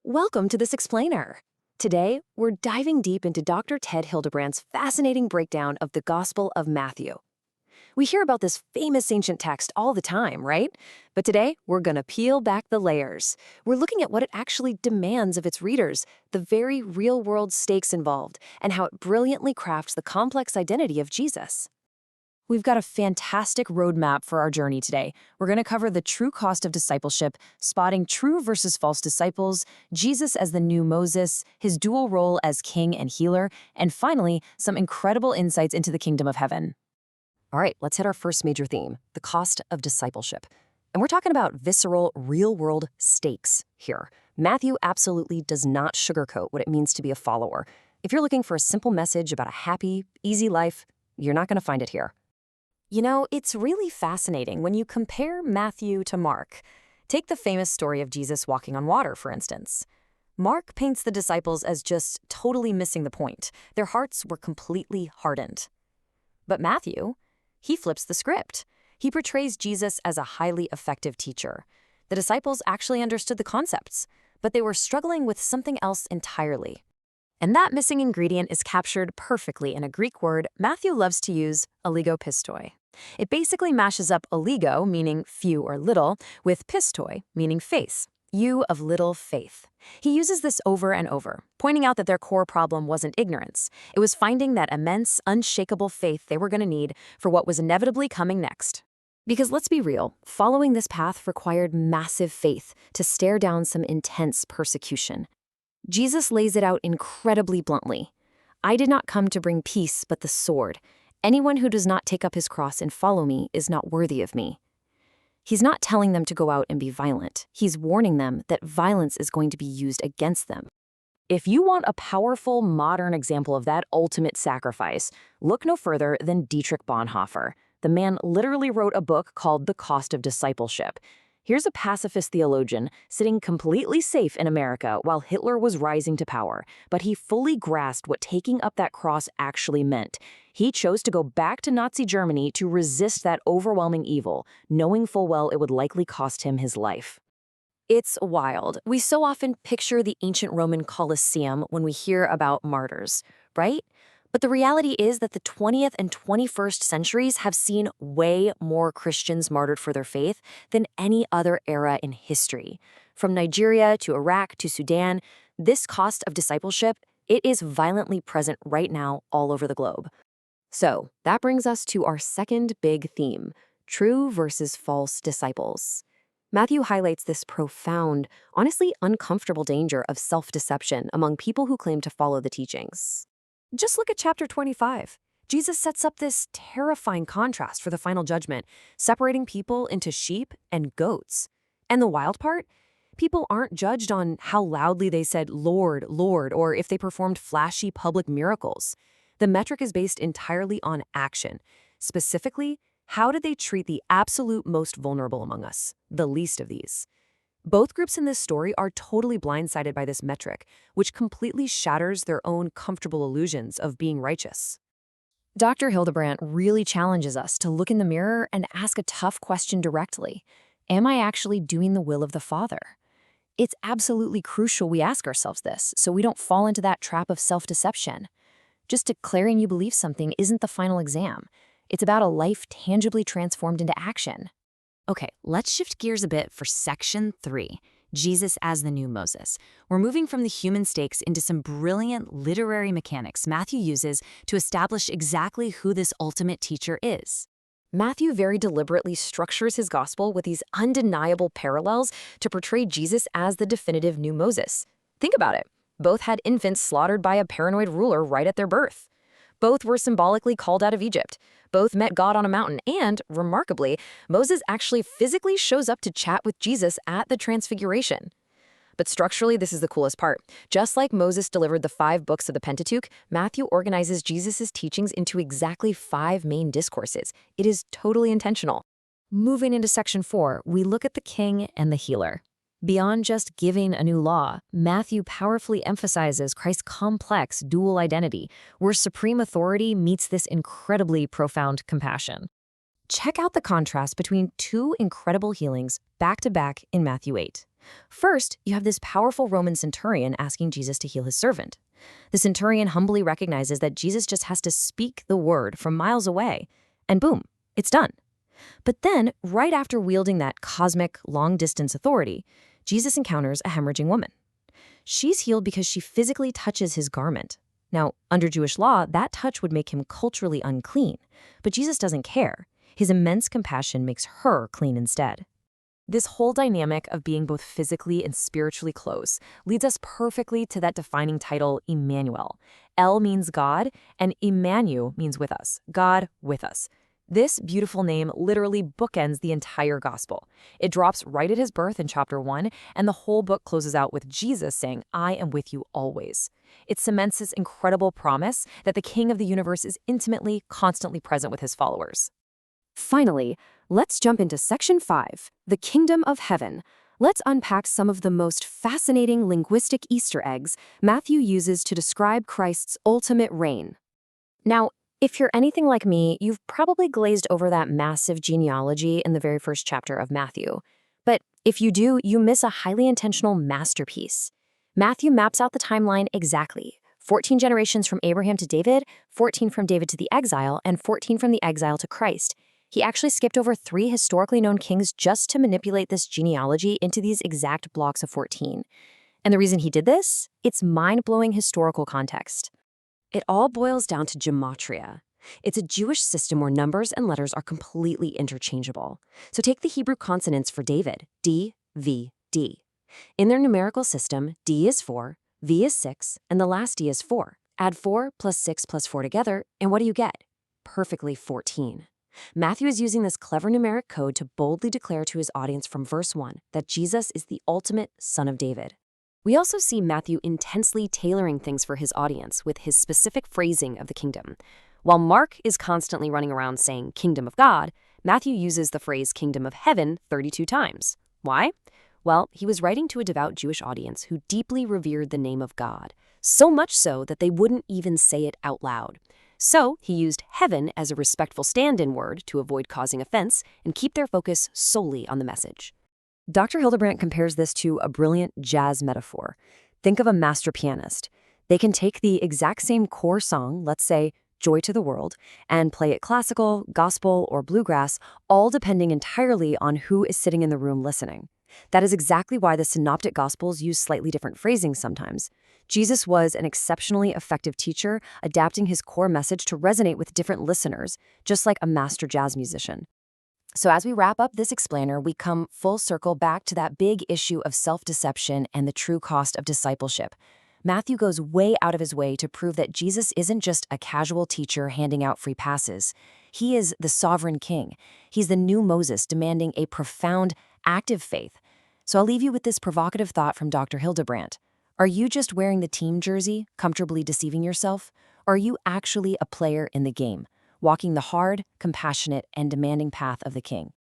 Welcome to this explainer. Today, we're diving deep into Dr. Ted Hildebrandt's fascinating breakdown of the Gospel of Matthew. We hear about this famous ancient text all the time, right? But today, we're going to peel back the layers. We're looking at what it actually demands of its readers, the very real-world stakes involved, and how it brilliantly crafts the complex identity of Jesus. We've got a fantastic roadmap for our journey today. We're going to cover the true cost of discipleship, spotting true versus false disciples, Jesus as the new Moses, his dual role as king and healer, and finally, some incredible insights into the kingdom of heaven. All right, let's hit our first major theme, the cost of discipleship. And we're talking about visceral, real-world stakes here. Matthew absolutely does not sugarcoat what it means to be a follower. If you're looking for a simple message about a happy, easy life, you're not going to find it here. You know, it's really fascinating when you compare Matthew to Mark. Take the famous story of Jesus walking on water, for instance. Mark paints the disciples as just totally missing the point. Their hearts were completely hardened. But Matthew, he flips the script. He portrays Jesus as a highly effective teacher. The disciples actually understood the concepts, but they were struggling with something else entirely. And that missing ingredient is captured perfectly in a Greek word Matthew loves to use, oligopistoi. It basically mashes up oligo, meaning few or little, with pistoi, meaning faith, you of little faith. He uses this over and over, pointing out that their core problem wasn't ignorance. It was finding that immense, unshakable faith they were going to need for what was inevitably coming next. Because let's be real, following this path required massive faith to stare down some intense persecution. Jesus lays it out incredibly bluntly. I did not come to bring peace, but the sword. Anyone who does not take up his cross and follow me is not worthy of me. He's not telling them to go out and be violent. He's warning them that violence is going to be used against them. If you want a powerful, modern example of that ultimate sacrifice, look no further than Dietrich Bonhoeffer. The man literally wrote a book called The Cost of Discipleship. Here's a pacifist theologian sitting completely safe in America while Hitler was rising to power, but he fully grasped what taking up that cross actually meant. He chose to go back to Nazi Germany to resist that overwhelming evil, knowing full well it would likely cost him his life. It's wild. We so often picture the ancient Roman Colosseum when we hear about martyrs, right? But the reality is that the 20th and 21st centuries have seen way more Christians martyred for their faith than any other era in history. From Nigeria to Iraq to Sudan, this cost of discipleship, it is violently present right now all over the globe. So that brings us to our second big theme, true versus false disciples. Matthew highlights this profound, honestly uncomfortable danger of self-deception among people who claim to follow the teachings. Just look at chapter 25. Jesus sets up this terrifying contrast for the final judgment, separating people into sheep and goats. And the wild part? People aren't judged on how loudly they said, "Lord, Lord," or if they performed flashy public miracles. The metric is based entirely on action. Specifically, how did they treat the absolute most vulnerable among us, the least of these? Both groups in this story are totally blindsided by this metric, which completely shatters their own comfortable illusions of being righteous. Dr. Hildebrandt really challenges us to look in the mirror and ask a tough question directly. Am I actually doing the will of the Father? It's absolutely crucial we ask ourselves this, so we don't fall into that trap of self-deception. Just declaring you believe something isn't the final exam. It's about a life tangibly transformed into action. Okay, let's shift gears a bit for section 3, Jesus as the new Moses. We're moving from the human stakes into some brilliant literary mechanics Matthew uses to establish exactly who this ultimate teacher is. Matthew very deliberately structures his gospel with these undeniable parallels to portray Jesus as the definitive new Moses. Think about it. Both had infants slaughtered by a paranoid ruler right at their birth. Both were symbolically called out of Egypt. Both met God on a mountain, and, remarkably, Moses actually physically shows up to chat with Jesus at the Transfiguration. But structurally, this is the coolest part. Just like Moses delivered the 5 books of the Pentateuch, Matthew organizes Jesus' teachings into exactly 5 main discourses. It is totally intentional. Moving into section 4, we look at the king and the healer. Beyond just giving a new law, Matthew powerfully emphasizes Christ's complex dual identity, where supreme authority meets this incredibly profound compassion. Check out the contrast between 2 incredible healings back-to-back in Matthew 8. First, you have this powerful Roman centurion asking Jesus to heal his servant. The centurion humbly recognizes that Jesus just has to speak the word from miles away, and boom, it's done. But then, right after wielding that cosmic, long-distance authority, Jesus encounters a hemorrhaging woman. She's healed because she physically touches his garment. Now, under Jewish law, that touch would make him culturally unclean, but Jesus doesn't care. His immense compassion makes her clean instead. This whole dynamic of being both physically and spiritually close leads us perfectly to that defining title, Emmanuel. El means God, and Emmanuel means with us, God with us. This beautiful name literally bookends the entire gospel. It drops right at his birth in chapter 1, and the whole book closes out with Jesus saying, I am with you always. It cements this incredible promise that the King of the universe is intimately, constantly present with his followers. Finally, let's jump into Section 5, the Kingdom of Heaven. Let's unpack some of the most fascinating linguistic Easter eggs Matthew uses to describe Christ's ultimate reign. Now, if you're anything like me, you've probably glazed over that massive genealogy in the very first chapter of Matthew. But if you do, you miss a highly intentional masterpiece. Matthew maps out the timeline exactly. 14 generations from Abraham to David, 14 from David to the exile, and 14 from the exile to Christ. He actually skipped over 3 historically known kings just to manipulate this genealogy into these exact blocks of 14. And the reason he did this? It's mind-blowing historical context. It all boils down to gematria. It's a Jewish system where numbers and letters are completely interchangeable. So take the Hebrew consonants for David, D, V, D. In their numerical system, D is 4, V is 6, and the last D is 4. Add 4 plus 6 plus 4 together, and what do you get? Perfectly 14. Matthew is using this clever numeric code to boldly declare to his audience from verse 1 that Jesus is the ultimate Son of David. We also see Matthew intensely tailoring things for his audience with his specific phrasing of the kingdom. While Mark is constantly running around saying kingdom of God, Matthew uses the phrase kingdom of heaven 32 times. Why? Well, he was writing to a devout Jewish audience who deeply revered the name of God, so much so that they wouldn't even say it out loud. So he used heaven as a respectful stand-in word to avoid causing offense and keep their focus solely on the message. Dr. Hildebrandt compares this to a brilliant jazz metaphor. Think of a master pianist. They can take the exact same core song, let's say Joy to the World, and play it classical, gospel, or bluegrass, all depending entirely on who is sitting in the room listening. That is exactly why the synoptic gospels use slightly different phrasing sometimes. Jesus was an exceptionally effective teacher, adapting his core message to resonate with different listeners, just like a master jazz musician. So as we wrap up this explainer, we come full circle back to that big issue of self-deception and the true cost of discipleship. Matthew goes way out of his way to prove that Jesus isn't just a casual teacher handing out free passes. He is the sovereign king. He's the new Moses demanding a profound, active faith. So I'll leave you with this provocative thought from Dr. Hildebrandt. Are you just wearing the team jersey, comfortably deceiving yourself? Or are you actually a player in the game, walking the hard, compassionate, and demanding path of the king?